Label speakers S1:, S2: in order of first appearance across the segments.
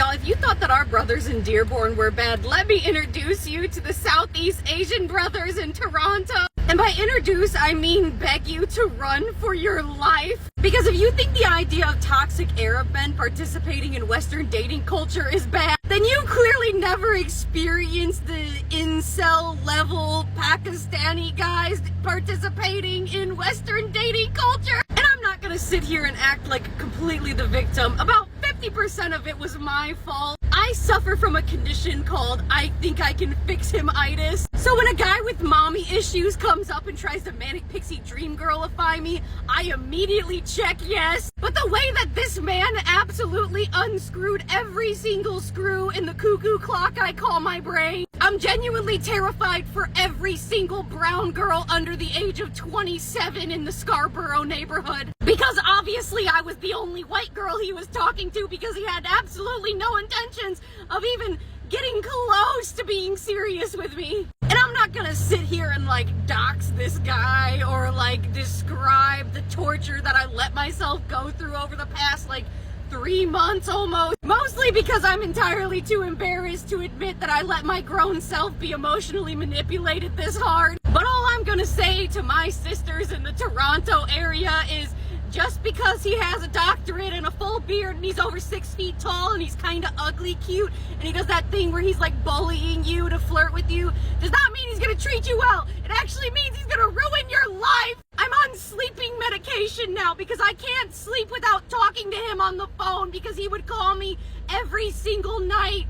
S1: Y'all, if you thought that our brothers in Dearborn were bad, let me introduce you to the Southeast Asian brothers in Toronto. And by introduce, I mean beg you to run for your life. Because if you think the idea of toxic Arab men participating in Western dating culture is bad, then you clearly never experienced the incel level Pakistani guys participating in Western dating culture. And I'm not gonna sit here and act like completely the victim. About 50% of it was my fault. I suffer from a condition called I think I can fix him-itis. So when a guy with mommy issues comes up and tries to manic pixie dream girlify me, I immediately check yes. But the way that this man absolutely unscrewed every single screw in the cuckoo clock I call my brain, I'm genuinely terrified for every single brown girl under the age of 27 in the Scarborough neighborhood. Because obviously I was the only white girl he was talking to, because he had absolutely no intentions of even getting close to being serious with me. And I'm not gonna sit here and like dox this guy or like describe the torture that I let myself go through over the past like 3 months almost. Mostly because I'm entirely too embarrassed to admit that I let my grown self be emotionally manipulated this hard. But all I'm gonna say to my sisters in the Toronto area is, just because he has a doctorate and a full beard and he's over 6 feet tall and he's kind of ugly cute and he does that thing where he's like bullying you to flirt with you, does not mean he's gonna treat you well. It actually means he's gonna ruin your life. I'm on sleeping medication now because I can't sleep without talking to him on the phone, because he would call me every single night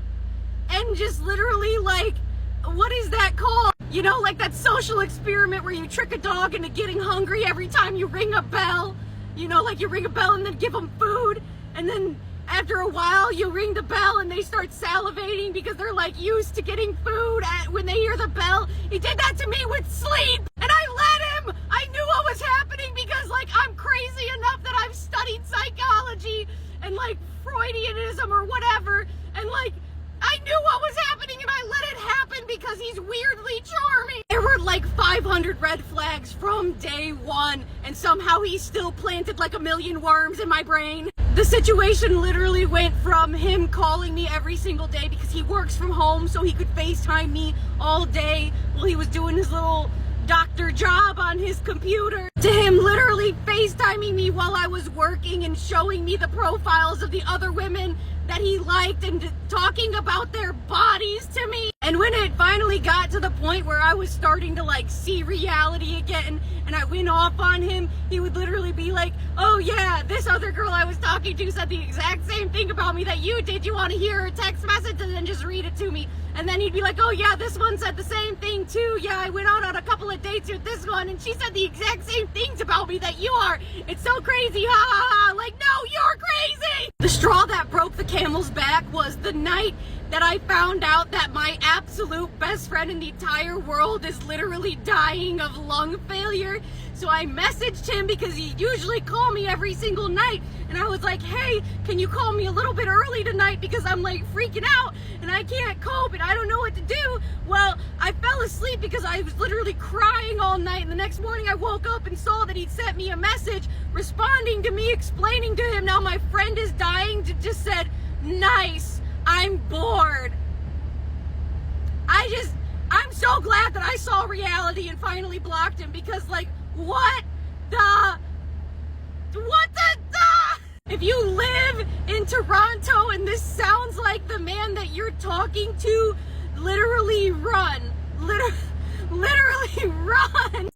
S1: and just literally like, what is that called? You know, like that social experiment where you trick a dog into getting hungry every time you ring a bell. You know, like you ring a bell and then give them food, and then after a while you ring the bell and they start salivating because they're like used to getting food when they hear the bell. He did that to me with sleep, and I let him. I knew what was happening because like I'm crazy enough that I've studied psychology and like Freudianism or whatever, and like I knew what was happening and I let it happen because he's weirdly charming. There were like 500 red flags from day one, and somehow he still planted like a million worms in my brain. The situation literally went from him calling me every single day because he works from home so he could FaceTime me all day while he was doing his little doctor job on his computer, to him literally FaceTiming me while I was working and showing me the profiles of the other women that he liked and talking about their bodies to me. And when it finally got to the point where I was starting to like see reality again and I went off on him, he would literally be like, oh yeah, this other girl I was talking to said the exact same thing about me that you did. You want to hear her text message? And then just read it to me. And then he'd be like, oh yeah, this one said the same thing too. Yeah, I went out on a couple of dates with this one and she said the exact same things about me that you are. It's so crazy, ha ha ha. Like, no, you're crazy. The straw that broke the camel's back was the night that I found out that my absolute best friend in the entire world is literally dying of lung failure. So I messaged him because he usually call me every single night, and I was like, hey, can you call me a little bit early tonight because I'm like freaking out and I can't cope and I don't know what to do. Well, I fell asleep because I was literally crying all night, and the next morning I woke up and saw that he'd sent me a message responding to me, explaining to him now my friend is dying, to just said, nice, I'm bored. I'm so glad that I saw reality and finally blocked him, because like, what the? If you live in Toronto and this sounds like the man that you're talking to, literally run. Literally run.